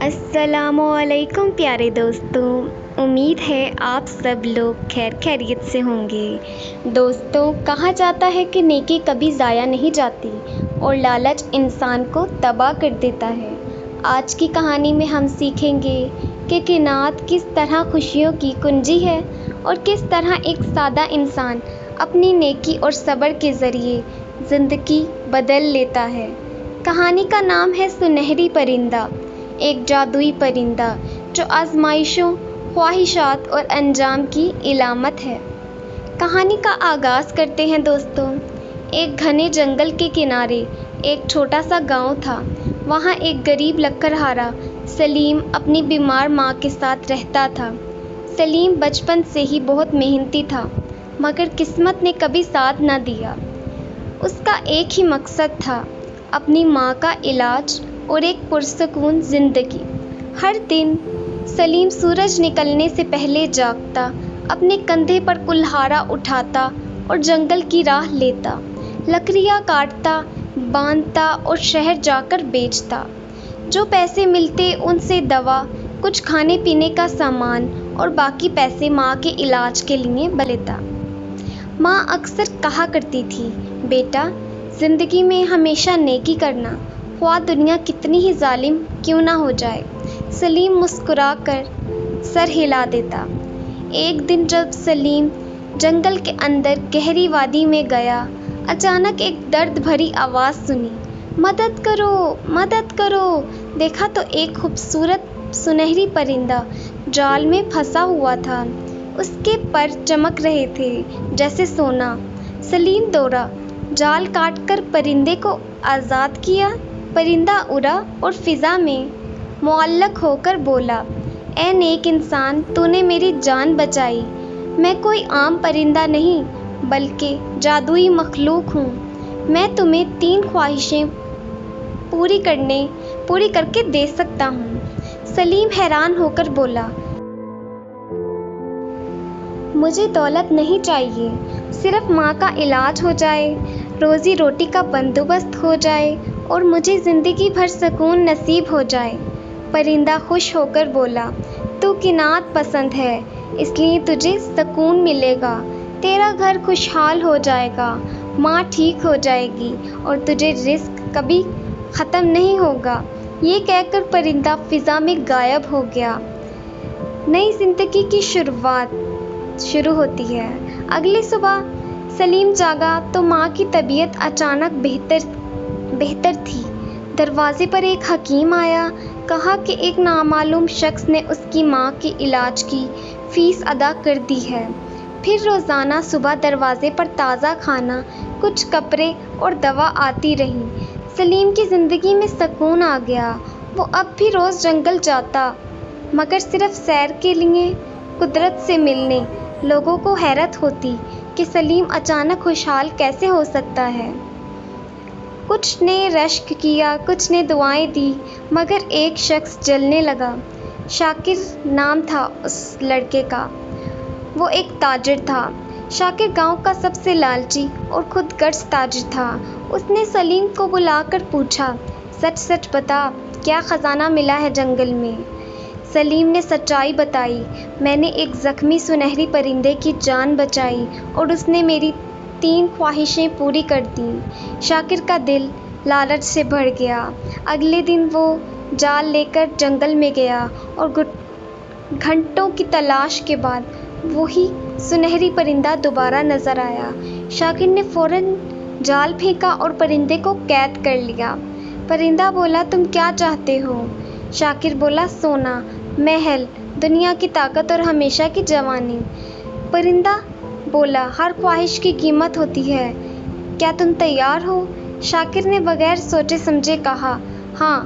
السلام علیکم پیارے دوستوں، امید ہے آپ سب لوگ خیر خیریت سے ہوں گے۔ دوستوں، کہا جاتا ہے کہ نیکی کبھی ضائع نہیں جاتی اور لالچ انسان کو تباہ کر دیتا ہے۔ آج کی کہانی میں ہم سیکھیں گے کہ قناعت کس طرح خوشیوں کی کنجی ہے اور کس طرح ایک سادہ انسان اپنی نیکی اور صبر کے ذریعے زندگی بدل لیتا ہے۔ کہانی کا نام ہے سنہری پرندہ، ایک جادوئی پرندہ جو آزمائشوں، خواہشات اور انجام کی علامت ہے۔ کہانی کا آغاز کرتے ہیں دوستوں۔ ایک گھنے جنگل کے کنارے ایک چھوٹا سا گاؤں تھا۔ وہاں ایک غریب لکڑہارا سلیم اپنی بیمار ماں کے ساتھ رہتا تھا۔ سلیم بچپن سے ہی بہت محنتی تھا، مگر قسمت نے کبھی ساتھ نہ دیا۔ اس کا ایک ہی مقصد تھا، اپنی ماں کا علاج اور ایک پرسکون زندگی۔ ہر دن سلیم سورج نکلنے سے پہلے جاگتا، اپنے کندھے پر کلہاڑا اٹھاتا اور جنگل کی راہ لیتا۔ لکڑیاں کاٹتا، باندھتا اور شہر جا کر بیچتا۔ جو پیسے ملتے ان سے دوا، کچھ کھانے پینے کا سامان اور باقی پیسے ماں کے علاج کے لیے لیتا۔ ماں اکثر کہا کرتی تھی، بیٹا، زندگی میں ہمیشہ نیکی کرنا، خواہ دنیا کتنی ہی ظالم کیوں نہ ہو جائے۔ سلیم مسکرا کر سر ہلا دیتا۔ ایک دن جب سلیم جنگل کے اندر گہری وادی میں گیا، اچانک ایک درد بھری آواز سنی، مدد کرو، مدد کرو۔ دیکھا تو ایک خوبصورت سنہری پرندہ جال میں پھنسا ہوا تھا۔ اس کے پر چمک رہے تھے جیسے سونا۔ سلیم دوڑا، جال کاٹ کر پرندے کو آزاد کیا۔ پرندہ اڑا اور فضا میں معلق ہو کر بولا، اے نیک انسان، تو نے میری جان بچائی۔ میں کوئی عام پرندہ نہیں بلکہ جادوئی مخلوق ہوں۔ میں تمہیں 3 خواہشیں پوری کر کے دے سکتا ہوں۔ سلیم حیران ہو کر بولا، مجھے دولت نہیں چاہیے، صرف ماں کا علاج ہو جائے، روزی روٹی کا بندوبست ہو جائے اور مجھے زندگی بھر سکون نصیب ہو جائے۔ پرندہ خوش ہو کر بولا، تو قناعت پسند ہے، اس لیے تجھے سکون ملے گا، تیرا گھر خوشحال ہو جائے گا، ماں ٹھیک ہو جائے گی اور تجھے رزق کبھی ختم نہیں ہوگا۔ یہ کہہ کر پرندہ فضا میں غائب ہو گیا۔ نئی زندگی کی شروعات شروع ہوتی ہے۔ اگلی صبح سلیم جاگا تو ماں کی طبیعت اچانک بہتر تھی۔ دروازے پر ایک حکیم آیا، کہا کہ ایک نامعلوم شخص نے اس کی ماں کے علاج کی فیس ادا کر دی ہے۔ پھر روزانہ صبح دروازے پر تازہ کھانا، کچھ کپڑے اور دوا آتی رہی۔ سلیم کی زندگی میں سکون آ گیا۔ وہ اب بھی روز جنگل جاتا، مگر صرف سیر کے لیے، قدرت سے ملنے۔ لوگوں کو حیرت ہوتی کہ سلیم اچانک خوشحال کیسے ہو سکتا ہے۔ کچھ نے رشک کیا، کچھ نے دعائیں دی، مگر ایک شخص جلنے لگا۔ شاکر نام تھا اس لڑکے کا۔ وہ ایک تاجر تھا۔ شاکر گاؤں کا سب سے لالچی اور خود غرض تاجر تھا۔ اس نے سلیم کو بلا کر پوچھا، سچ سچ بتا، کیا خزانہ ملا ہے جنگل میں؟ سلیم نے سچائی بتائی، میں نے ایک زخمی سنہری پرندے کی جان بچائی اور اس نے میری 3 خواہشیں پوری کر دیں۔ شاکر کا دل لالچ سے بھر گیا۔ اگلے دن وہ جال لے کر جنگل میں گیا اور گھنٹوں کی تلاش کے بعد وہی سنہری پرندہ دوبارہ نظر آیا۔ شاکر نے فوراً جال پھینکا اور پرندے کو قید کر لیا۔ پرندہ بولا، تم کیا چاہتے ہو؟ شاکر بولا، سونا، محل، دنیا کی طاقت اور ہمیشہ کی جوانی۔ پرندہ بولا، ہر خواہش کی قیمت ہوتی ہے، کیا تم تیار ہو؟ شاکر نے بغیر سوچے سمجھے کہا، ہاں،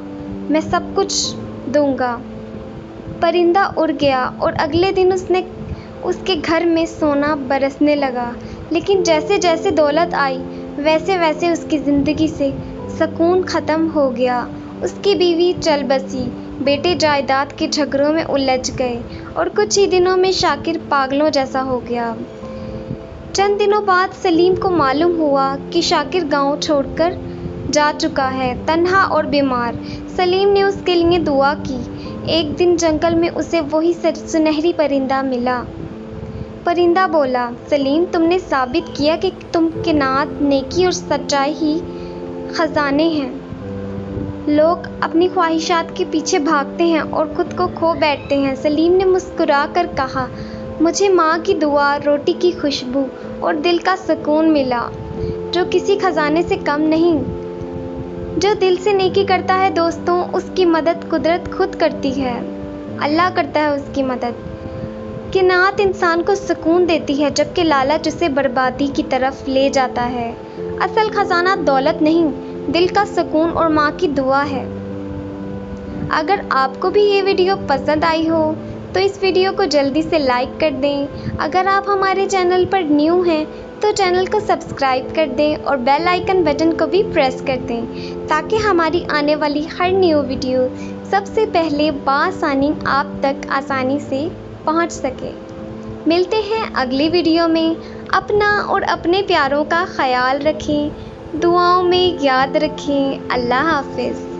میں سب کچھ دوں گا۔ پرندہ اڑ گیا اور اگلے دن اس کے گھر میں سونا برسنے لگا، لیکن جیسے جیسے دولت آئی ویسے ویسے اس کی زندگی سے سکون ختم ہو گیا۔ اس کی بیوی چل بسی، بیٹے جائیداد کے جھگڑوں میں الجھ گئے اور کچھ ہی دنوں میں شاکر پاگلوں جیسا ہو گیا۔ چند دنوں بعد سلیم کو معلوم ہوا کہ شاکر گاؤں چھوڑ کر جا چکا ہے، تنہا اور بیمار۔ سلیم نے اس کے لیے دعا کی ایک دن جنگل میں اسے وہی سنہری پرندہ ملا۔ پرندہ بولا، سلیم، تم نے ثابت کیا کہ تم کائنات، نیکی اور سچائی ہی خزانے ہیں۔ لوگ اپنی خواہشات کے پیچھے بھاگتے ہیں اور خود کو کھو بیٹھتے ہیں۔ سلیم نے مسکرا کر کہا، مجھے ماں کی دعا، روٹی کی خوشبو اور دل کا سکون ملا، جو کسی خزانے سے کم نہیں۔ جو دل سے نیکی کرتا ہے دوستوں، اس کی مدد قدرت خود کرتی ہے۔ اللہ کرتا ہے اس کی مدد۔ قناعت انسان کو سکون دیتی ہے، جبکہ لالچ اسے بربادی کی طرف لے جاتا ہے۔ اصل خزانہ دولت نہیں، دل کا سکون اور ماں کی دعا ہے۔ اگر آپ کو بھی یہ ویڈیو پسند آئی ہو تو اس ویڈیو کو جلدی سے لائک کر دیں۔ اگر آپ ہمارے چینل پر نیو ہیں تو چینل کو سبسکرائب کر دیں اور بیل آئیکن بٹن کو بھی پریس کر دیں تاکہ ہماری آنے والی ہر نیو ویڈیو سب سے پہلے بآسانی آپ تک آسانی سے پہنچ سکے۔ ملتے ہیں اگلی ویڈیو میں۔ اپنا اور اپنے پیاروں کا خیال رکھیں، دعاؤں میں یاد رکھیں۔ اللہ حافظ۔